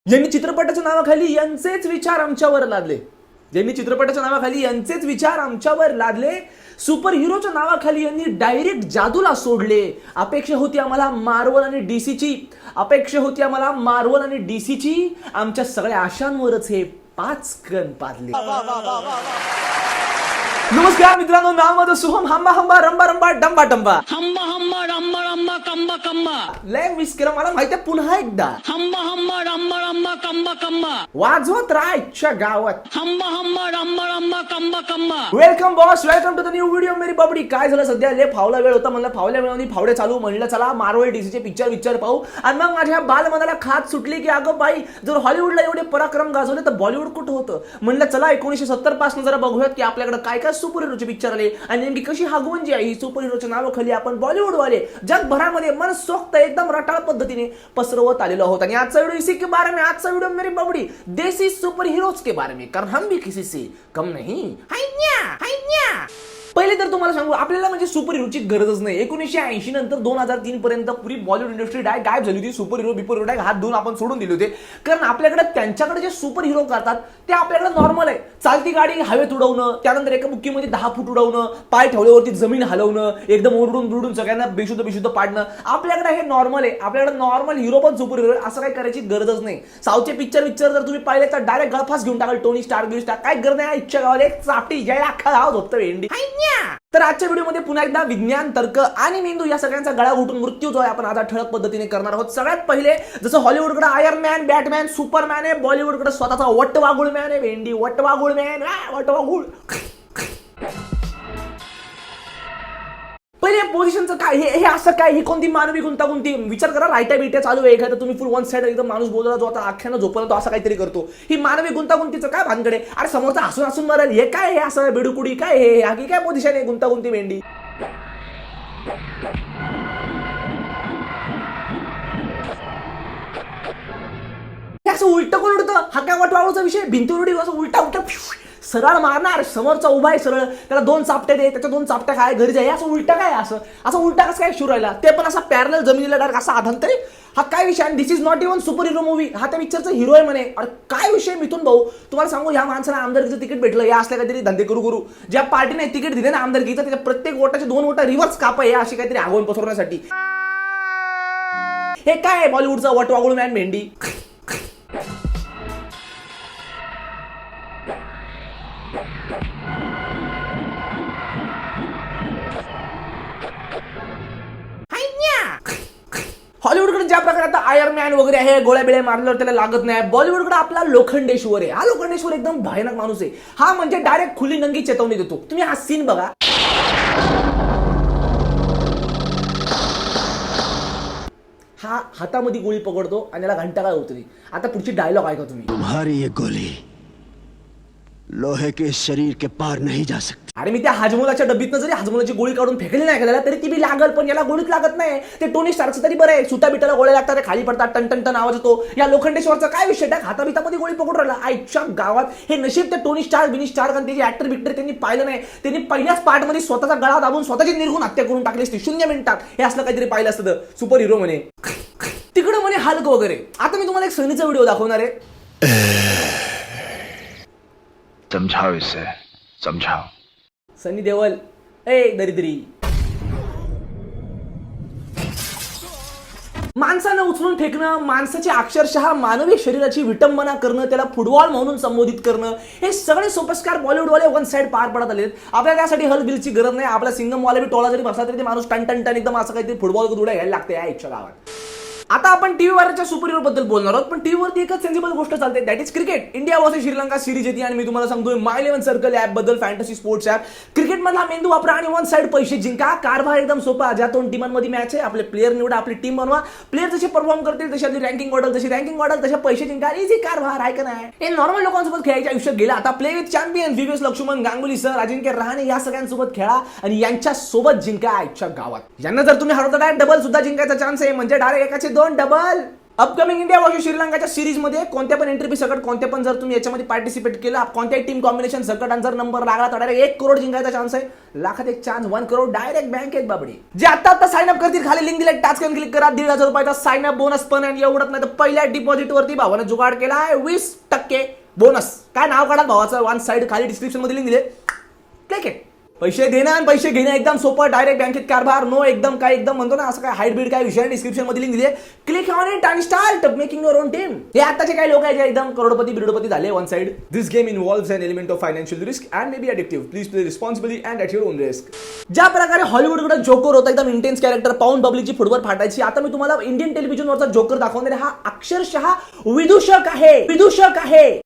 यांनी चित्रपटाच्या नावाखाली यांचेच विचार आमच्यावर लादले. यांनी चित्रपटाच्या नावाखाली यांचेच विचार आमच्यावर लादले. सुपर हिरोच्या नावाखाली यांनी डायरेक्ट जादूला सोडले. अपेक्षा होती आम्हाला मार्वल आणि डीसीची. अपेक्षा होती आम्हाला मार्वल आणि डीसीची. आमच्या सगळ्या आशांवरच हे 5 कण पाडले. नमस्कार मित्रांनो, नाव माझं शुभम. हंबा हंबा रंबा रंबा डंबा डंबा. हंबा हंबा रंबा रंबा कंबा कंबा. लय मिस केलं मला माहिती आहे. पुन्हा एकदा हंबा हंबा रंबा रंबा कंबा कंबा. वाजवत राहायच्या गावात. हंबा हंबा रंबा रंबा कंबा कंबा. Welcome boss, welcome to the new video मेरी बबडी. काय झालं, सध्या लय फावला वेळ होता. म्हणलं फावल्या वेळाने फावडे चालू. म्हणलं चला मार्वल डीसीचे पिक्चर पाहू. आणि मग माझ्या बालमनाला खात सुटली की अगं बाई, जर हॉलिवूडला एवढे पराक्रम गाजवले तर बॉलिवूड कुठं होतं. म्हणलं चला 1970 पासून जरा बघूयात की आपल्याकडे काय काय सुपर हिरोचे पिक्चर आले आणि नेमकी कशी हागवण जी आहे ही सुपर हिरोच्या नावाखाली आपण बॉलिवूड वाले जगभरामध्ये मनसोक्त एकदम रटाळ पद्धतीने पसरवत आलेलो आहोत. आणि आजचा व्हिडिओ इसी के बारे में, आजचा व्हिडिओ मेरी बबडी देसी सुपर हीरोज के बारे में, कारण हम भी किसी से कम नहीं. पहिले तर तुम्हाला सांगू, आपल्याला म्हणजे सुपर हिरोची गरजच नाही. 1980 नंतर 2003 पर्यंत पुरी बॉलिवूड इंडस्ट्री गायब झाली होती. सुपर हिरो बिपर हिरो हात धुवून आपण सोडून दिले होते. कारण आपल्याकडे त्यांच्याकडे जे सुपर हिरो करतात ते आपल्याकडे नॉर्मल आहे. चालती गाडी हवेत उडवणं, त्यानंतर एका बुक्कीमध्ये 10 फूट उडवणं, पाय ठेवल्यावरती जमीन हलवणं, एकदम ओरडून सगळ्यांना बेशुद्ध पाडणं, आपल्याकडे हे नॉर्मल आहे. आपल्याकडे नॉर्मल हिरो पण सुपर हिरो, असं काही करायची गरजच नाही. साऊथचे पिक्चर जर तुम्ही पाहिले तर डायरेक्ट गळफास घेऊन टाकाल. टोनी स्टार काय गरज नाही. इच्छा गावाला एक चापटी जय अख्खा गाव झोपतं भेंडी. तर आजच्या व्हिडिओमध्ये पुन्हा एकदा विज्ञान, तर्क आणि मेंदू या सगळ्यांचा गळा घुटून मृत्यू जो आहे आपण आता ठळक पद्धतीने करणार आहोत. सगळ्यात पहिले जसं हॉलिवूडकडे आयर्न मॅन, बॅटमॅन, सुपरमॅन आहे, बॉलिवूडकडे स्वतःचा वटवागुळ मॅन आहे. भेंडी वटवागुळ मॅन, वटवागुळ. पहिले पोझिशनचं काय, हे असं काय, ही कोणती मानवी गुंतागुंती. विचार करा, रायट्या बिट्या चालू आहे एखादा, तुम्ही फुल वन साइड एकदम माणूस बोलला जो आता आख्यानं झोपला तो असं काहीतरी करतो. ही मानवी गुंतागुंतीचं काय भानगडे. अरे समोरचा हसून मरेल, हे काय, हे असं बेडुकुडी काय, हे आगी काय पोझिशन आहे, गुंतागुंती भेंडी. असं उलट कोण उडतं, हा काय वाटवाचा विषय. भिंतीवर असं उलटा सरळ मारणार, समोरचा उभा आहे सरळ, त्याला 2 चापट्या दे, त्याच्या 2 चापट्या काय घरी जाय. असं उलटा काय, असं उलटा कसं काय शिव राहिला, ते पण असा पॅरल जमिनीला डायरेक्ट असा आधांतरी. हा काय विषय. आणि this is not even superhero movie. हा त्या पिक्चरचा हिरो आहे म्हणे. अरे काय विषय मिथून भाऊ. तुम्हाला सांगू, ह्या माणसाला आमदारकीचं तिकीट भेटलं, या असल्या काहीतरी धंदे करू. ज्या पार्टीने तिकीट दिले ना आमदारकीचं, त्याच्या प्रत्येक वोटाचे 2 वोटा रिव्हर्स कापा, या अशी काहीतरी आगवण पसरवण्यासाठी. हे काय बॉलिवूडचा वटवागुळ मॅन भेंडी. हॉलिवूडकडे ज्या प्रकारे आता आयर्न मॅन वगैरे आहे, गोळ्या बिळ्या मारल्यावर त्याला लागत नाही, बॉलिवूडकडे आपला लोखंडेश्वर आहे. हा लोखंडेश्वर एकदम भयानक माणूस आहे. हा म्हणजे डायरेक्ट खुली नंगी चेतवणी देतो. तुम्ही हा सीन बघा. हा हातामध्ये गोळी पकडतो आणि त्याला घंटा काय होती. आता पुढची डायलॉग ऐका तुम्ही. तुम्हारी ये गोली लोहे के शरीर के पार नहीं जा सकती. अरे मी त्या हाजमोलाच्या डब्बीतनं जरी हाजमोलाची गोळी काढून फेकली नाही एखाद्याला तरी ती बी लागल, पण याला गोळीत लागत नाही. ते टोनी स्टार्कचं तरी बरं आहे. सुता बिटाला गोळ्या लागतात, खाली पडतात, टन आवाज येतो. या लोखंडेश्वरचा काय विषय. टाक हाताबितामध्ये गोळी पकडून राहिला. आईच्या गावात हे नशीब ते टोनी स्टार्क आणि त्याचे ऍक्टर बिक्टर त्यांनी पाहिलं नाही. त्यांनी पहिल्याच पार्टमध्ये स्वतःचा गळा दाबून स्वतःची निर्गुण हत्या करून टाकली असती 0 मिनिटात. हे असलं काहीतरी पाहिलं असतं सुपर हिरो म्हणे. तिकडं म्हणे हल्क वगैरे. आता मी तुम्हाला एक सनीचा व्हिडिओ दाखवणार आहे. समझाओ इसे, समझाओ. सनी देओल, ए दरिद्री. माणसानं उचलून फेकणं, माणसाची अक्षरशः मानवी शरीराची विटंबना करणं, त्याला फुटबॉल म्हणून संबोधित करणं, हे सगळे सुपरस्टार बॉलिवूडवाले वन साइड पार पडत आलेत. आपल्याला त्यासाठी हलबिलची गरज नाही. आपला सिंगमवाला बी टोला जरी बसला तरी ते माणूस टन एकदम असं काहीतरी फुटबॉल उड्या घ्यायला लागते या इच्छा गावात. आता आपण टीव्हीवरच्या सुपर हिरो बद्दल बोलणार आहोत, पण टीव्हीवरती एकच सेन्सिबल गोष्ट चालते, that is cricket. India versus Sri Lanka series येते आणि मी तुम्हाला सांगतोय माय 11 सर्कल ऍप बद्दल, फॅन्टसी स्पोर्ट्स ऍप. क्रिकेट मधला मेंदू वापरा आणि वन साइड पैसे जिंका. कारभार एकदम सोपा. ज्या 2 टीमांमध्ये मॅच आहे, आपले प्लेअर निवडा, आपली टीम बनवा. प्लेअर जसे परफॉर्म करतील तशी रँकिंग वाढल, तसे पैसे जिंका. इझी कारभार आहे का नाही. हे नॉर्मल लोकांसोबत खेळायच्या आयुष्यात गेला. आता play with champion VVS Laxman, Ganguly sir, Ajinkya Rahane या सगळ्यांसोबत खेळा आणि यांच्या सोबत जिंका आजच्या गावात. यांना जर तुम्ही हरवता डबल सुद्धा जिंकायचा चान्स आहे. म्हणजे डायरेक्ट एकाचे 2 डबल. अपकमिंग इंडिया वर्सेस श्रीलंकाच्या सिरीज मध्ये कोणत्या पण एंट्री सकट कोणत्या पण जर तुम्ही याच्यामध्ये पार्टिसिपेट केला कोणत्याही टीम कॉम्बिनेशन सकट आणि जर नंबर लागला तर डायरेक्ट 1 करोड जिंकायचा चान्स आहे. लाखात एक चान्स 1 करोड डायरेक्ट बँकेत बाबडी. जे आता साइन अप करतील खाली लिंक दिली टाच करून क्लिक करा. 1,500 रुपयाचा साइन अप बोनस पण आणि एवढंच नाही तर पहिल्या डिपॉझिट वरती भावाने जुगाड केला आहे 20% बोनस. काय नाव काढा भावाचं वन साइड खाली डिस्क्रिप्शन मध्ये लिंक दिले क्लिक आहे. पैसे देणं आणि पैसे घेणं एकदम सोपं डायरेक्ट बँकेत कारभार नो एकदम काय एकदम म्हणतो ना असं काय हाईट काय विषय डिस्क्रिप्शन मध्ये लिंक दिली क्लिक ऑन इट आणि start making your on team. हे आताचे काही लोक आहेत जे एकदम करोडपती झाले one side. This game involves an element of financial risk and may be addictive. Please play responsibly and at your on risk. ज्या प्रकारे हॉलिवूडकडे जोकर होता एकदम इंटेन्स कॅरेक्टर पाहून पब्लिकची फुटबॉल फाटायची. आता मी तुम्हाला इंडियन टेलिव्हिजनवरचा जोकर दाखवणार हा अक्षरशः विदूषक आहे.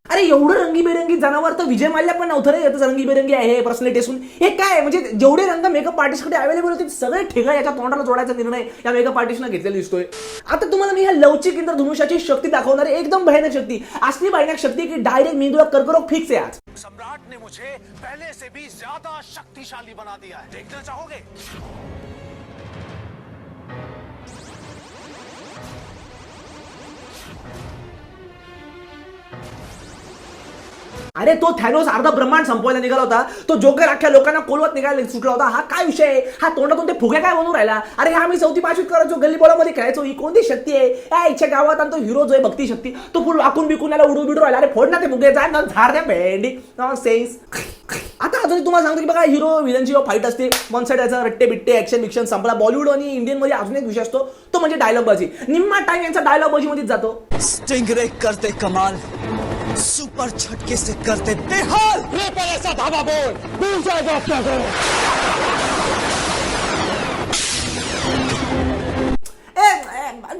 अरे एवढं रंगीबेरंगी जनावर तर विजय माल्या पण नव्हतं रे. याचं रंगीबेरंगी आहे पर्सनॅलिटी असून हे काय म्हणजे जेवढे रंग मेकअप आर्टिस्टकडे अवेलेबल होते सगळे ठिकाण याच्या तोंडाला जोडायचा निर्णय या मेकअप आर्टिस्टने घेतलेला दिसतोय. आता तुम्हाला मी ह्या लवचिक इंद्रधनुष्याची शक्ती दाखवणार आहे एकदम भयानक शक्ती. असली भयानक शक्ती की डायरेक्ट मेंदूला कर्करोग फिक्स आहे. आज सम्राट ने मुझे पहले से भी ज्यादा शक्तिशाली बना दिया है. देखना चाहोगे? अरे तो थॅनोस अर्धा ब्रह्मांड संपवायला निघाला होता. तो जोकर अख्ख्या लोकांना कोलवत निघाला सुटला होता. हा काय विषय आहे? हा तोंडातून ते फुगे काय बनवून राहिला? अरे हा मी 4थी 5वीत करायचो गल्ली बोलामध्ये खेळायचो. ही कोणती शक्ती आहे? या इच्छा गावात आणि तो हिरो जो आहे भक्ती शक्ती तो फुल वाकून बिकून याला उडू बिडू राहिला. अरे फोड ना ते फुगे जा ना झाड द्या भेंडी सेन्स. आता अजून तुम्हाला सांगतो की बघा हिरो विलनची फाईट असते वन साइड याचा रट्टे बिट्टे ऍक्शन बिक्शन संपला. बॉलिवूड आणि इंडियन मध्ये अजून एक विषय असतो तो म्हणजे डायलॉग बाजी. निम्मा टाइम यांचा डायलॉग बाजी मध्येच जातो. स्टिंगरे करते कमाल, सुपर छटके से करते बेहाल. ऐसा धावा बोल भूल जाएगा अपना घर.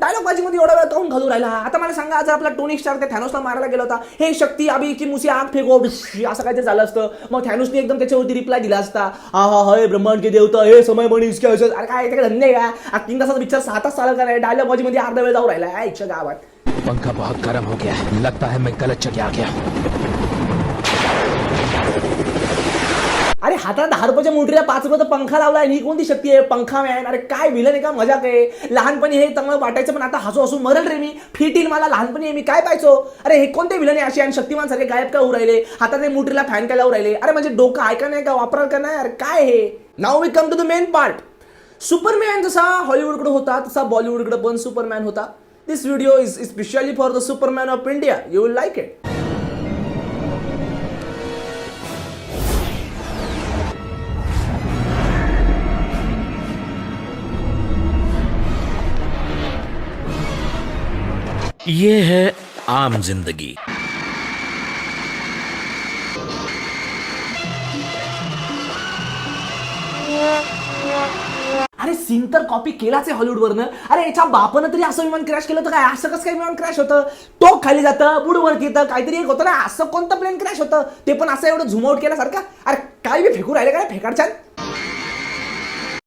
डायलॉग बाजी मध्ये एवढा वेळ काऊन घालून राहिला? आता मला सांगा जर आपला टोनी स्टार्क त्या थॅनोसला मारायला गेला होता हे शक्ती अभी की मुसी आग फेको असं काहीतरी झालं असतं मग थॅनोसने एकदम त्याच्यावरती रिप्लाय दिला असता हा हा हे ब्रह्मांड के देवता हे समय बनी इसके अरे काय त्याकडे धंदे का 3 तासाचा पिक्चर 6 तास चालत काय डायलॉग बाजी मध्ये अर्धा वेळ जाऊ राहिला इच्छा गावात. पंखा बहुत गर्म हो गया है. लगता है मैं गलत जगह आ गया. अरे हातात 10 रुपयाच्या मोटरीला 5 रुपयाचा पंखा लावलाय. ही कोणती शक्ती आहे? पंखा मॅन. अरे काय विलन आहे का मजाक आहे? लहानपणी हे चांगलं वाटायचं पण आता हसू हसू मरल रे मी. फिटील मला लहानपणी मी काय पाहायचो. अरे हे कोणते विलन आहे असे आणि शक्तिमान सारखे गायब का होऊ राहिले? हातात मोटरीला फॅन काय लावून राहिले? अरे म्हणजे डोकं ऐका नाही का वापराल का नाही? अरे काय हे? Now we come to the main part. Superman जसा हॉलिवूडकडे होता तसा बॉलिवूडकडे पण सुपरमॅन होता. This video is specially for the Superman of India. You will like it. ये है आम जिंदगी. अरे सीन तर कॉपी केलाच आहे हॉलिवूडवरनं. अरे याच्या बापानं तरी असं विमान क्रॅश केलं तर काय असं कसं काय विमान क्रॅश होतं? टोक खाली जातं बुडवरती येतं काहीतरी एक होतं ना असं कोणतं प्लेन क्रॅश होतं ते पण असं एवढं झूम आउट केल्यासारखं. अरे काय बी फेकू राहिले काय फेकाडच्या.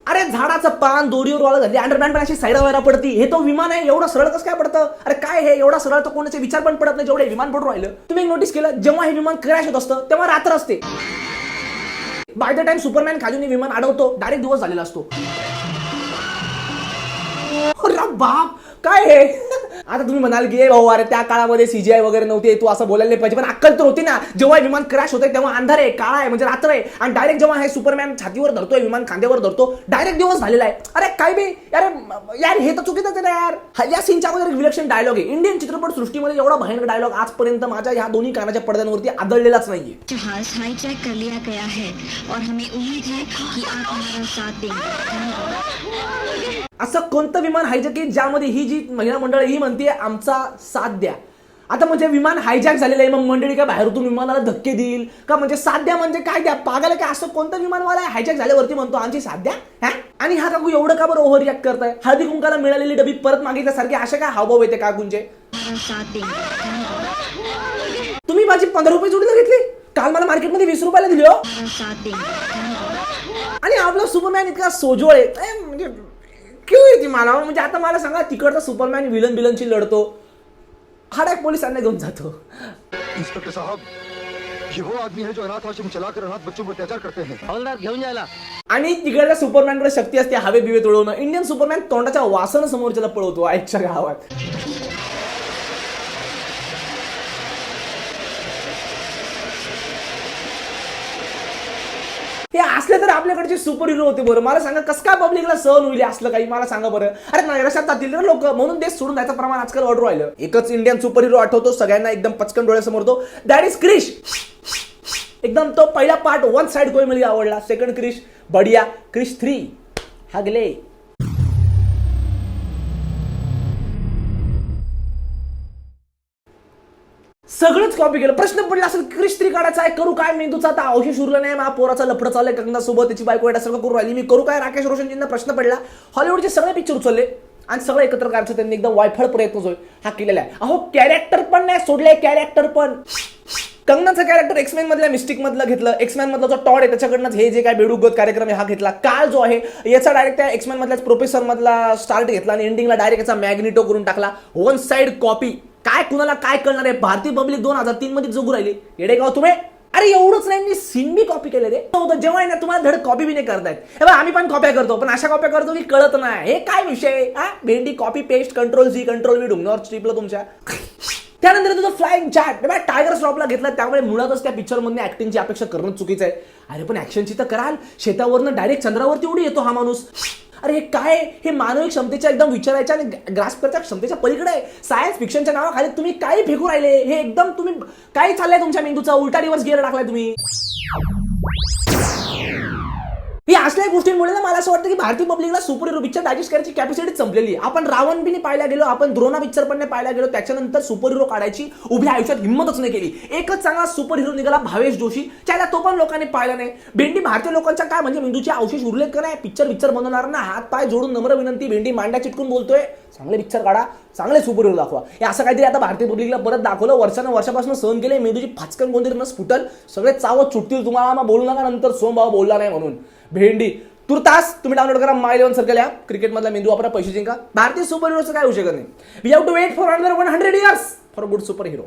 अरे झाडाचं पान दोरीवर वाळत झाली अंडरपॅन्ट पण अशी साईड वगैरे पडती. हे तो विमान आहे एवढं सरळ कसं काय पडतं? अरे काय हे एवढा सरळ तर कोणाचे विचार पण पडत नाही जेवढे विमान पडून राहिलं. तुम्ही नोटीस केलं जेव्हा हे विमान क्रॅश होत असतं तेव्हा रात्र असते. बाय द टाइम सुपरमॅन खाली विमान अडवतो डायरेक्ट दिवस झालेला असतो. अरे बाप काय हे? आता तुम्ही म्हणाल की भाऊ अरे त्या काळामध्ये सीजीआय वगैरे नव्हते तू असं बोलायला पाहिजे पण अक्कल तर होती ना. जेव्हा विमान क्रॅश होतंय तेव्हा अंधार आहे काळा आहे म्हणजे रात्र आहे आणि डायरेक्ट जेव्हा हे सुपरमॅन छातीवर धरतोय विमान खांद्यावर धरतो डायरेक्ट दिवस झालेला आहे. अरे काय बी यार हे तर चुकीचं आहे ना यार. या सीनच्या अगोदर एक विलक्षण डायलॉग आहे. इंडियन चित्रपट सृष्टीमध्ये एवढा भयानक डायलॉग आजपर्यंत माझ्या ह्या दोन्ही कानाच्या पडद्यांवरती आदळलेलाच नाहीये. जहाज हाईजैक कर लिया गया है और हमें उम्मीद है कि आप हमारा साथ देंगे. असं कोणतं विमान हायजॅक आहे ज्यामध्ये ही जी महिला मंडळ ही म्हणते आमचा साथ द्या. आता म्हणजे विमान हायजॅक झालेलं आहे मग मंडळी काय बाहेरून विमानाला धक्के देईल का? म्हणजे साथ द्या म्हणजे काय द्या पागायला काय? असं कोणतं विमानवाला हायजॅक झाल्यावरती म्हणतो आमची साथ द्या. आणि हा काकू एवढं का बरं ओव्हर रिॲक्ट करताय? हळदी कुंकाला मिळालेली डबी परत मागितल्यासारखे अशा काय हावभाव येते काकूंचे? तुम्ही माझी 15 रुपये जोडीला घेतली काल मला मार्केटमध्ये 20 रुपयाला दिली हो. आणि आपला सुपरमॅन इतका सोजवळ आहे म्हणजे क्यों येते मला? म्हणजे आता मला सांगा तिकडचा सुपरमॅन विलनची लढतो हाडॅक पोलिसांना घेऊन जातो. इंस्पेक्टर साहब ये वो आदमी है जो अनाथ आश्रम चलाकर अनाथ बच्चों पर अत्याचार करते हैं. हवलदार घेऊन जायला. आणि तिकडच्या सुपरमॅनकडे शक्ती असते हवे बिवे तोडवणं. इंडियन सुपरमॅन तोंडाच्या वासानं समोरच्याला पळवतो आईच्या गावात. हे असले तर आपल्याकडचे सुपर हिरो होते बरं. मला सांगा कसं काय पब्लिकला सहन होईल असलं काही, मला सांगा बरं. अरे नैराश्यात जातील ना लोक, म्हणून देश सोडून जायचं प्रमाण आजकाल वाढू राहिलं. एकच इंडियन सुपर हिरो आठवतो सगळ्यांना एकदम पचकन डोळ्यासमोर, तो दॅट इज क्रिश. एकदम तो पहिला पार्ट वन साइड कोई मला आवडला. सेकंड क्रिश बढिया. क्रिश 3 हगले. सगळंच कॉपी केलं. प्रश्न पडला असेल क्रिश 3 काढायचा आहे, करू काय? मेंदूचा आता अवशेष उरला नाही, मा पोराचा लफडं चाललंय कंगना सोबत, त्याची बायको वेडा सगळं करू राहिली, मी करू काय? राकेश रोशनजींना प्रश्न पडला. हॉलिवूडचे सगळे पिक्चर उचलले आणि सगळं एकत्र करायचं त्यांनी एकदम वायफळ प्रयत्न जो हा केलेला आहे. अहो कॅरेक्टर पण नाही सोडले, कॅरेक्टर पण. कंगनाचं कॅरेक्टर एक्समॅन मधल्या मिस्टिक मधलं घेतलं. एक्समॅन मधला जो टॉड आहे त्याच्याकडनं हे जे काय बेडूगत कार्यक्रम आहे हा घेतला. काल जो आहे याचा डायरेक्ट त्या एक्समॅन मधल्याच प्रोफेसर मधला स्टार्ट घेतला आणि एंडिंगला डायरेक्ट याचा मॅग्नेटो करून टाकला. One side copy. काय कुणाला काय कळणार आहे? भारतीय पब्लिक 2003 मध्ये जगू राहिली. येडेगाव तुम्ही. अरे एवढंच नाही, मी सीन बी कॉपी केले रे. जेव्हा आहे ना तुम्हाला धड कॉपी बी नाही करतायत. हे बघा आम्ही पण कॉप्या करतो, पण अशा कॉप्या करतो की कळत नाही. हे काय विषय? हा भेंडी कॉपी पेस्ट कंट्रोल-C कंट्रोल-V ढुंगणावर स्ट्रिपला तुमच्या. त्यानंतर तुझं फ्लाइंग चॅट टायगर श्रॉफला घेतला, त्यामुळे मुळातच त्या पिक्चर मधून ऍक्टिंगची अपेक्षा करणं चुकीचं आहे. अरे पण ऍक्शनची तर कराल. शेतावरनं डायरेक्ट चंद्रावरती उडी येतो हा माणूस. अरे हे काय? हे मानवी क्षमतेच्या एकदम विचारायच्या आणि ग्रास्प करायच्या क्षमतेच्या पलीकडे आहे. सायन्स फिक्शनच्या नावाखाली तुम्ही काही फेकू राहिले. हे एकदम तुम्ही काय चाललंय तुमच्या मेंदूचा? उलटा रिव्हर्स गिअर टाकलाय तुम्ही. ही असल्या गोष्टींमुळे ना मला असं वाटतं की भारतीय पब्लिकला सुपर हिरो पिक्चर डायजेस्ट करायची कॅपॅसिटी संपलेली आहे. आपण रावण बी नाही पाहायला गेलो, आपण द्रोणा पिक्चर पण नाही पाहायला गेलो, त्याच्यानंतर सुपर हिरो काढायची उभ्या आयुष्यात हिंमतच नाही केली. एकच चांगला सुपर हिरो निघाला भावेश जोशी, त्याला तो पण लोकांनी पाहिला नाही. भेंडी भारतीय लोकांच्या काय म्हणजे मेंदूचे अवशेष उरलेत का नाही? पिक्चर बनवणाऱ्यांना हात पाय जोडून नम्र विनंती, भेंडी मांड्या चिटकून बोलतोय चांगले पिक्चर काढा, चांगले सुपर हिरो दाखवा. हे असं काहीतरी आता भारतीय पब्लिकला परत दाखवलं. वर्षापासून सहन केले. मेंदूची फाचकन कोणतरी नस फुटल, सगळे चावत सुटतील तुम्हाला. मग बोलू नका नंतर सोमभाव बोलला नाही म्हणून. भेंडी तुर्तास तुम्ही डाउनलोड करा माय 11 सर्कल ॲप. क्रिकेटमधला मेंदू वापरा, पैसे जिंका. भारतीय सुपर हिरोचं काय होऊ शकत नाही. We have to wait for another 100 years for a good super hero.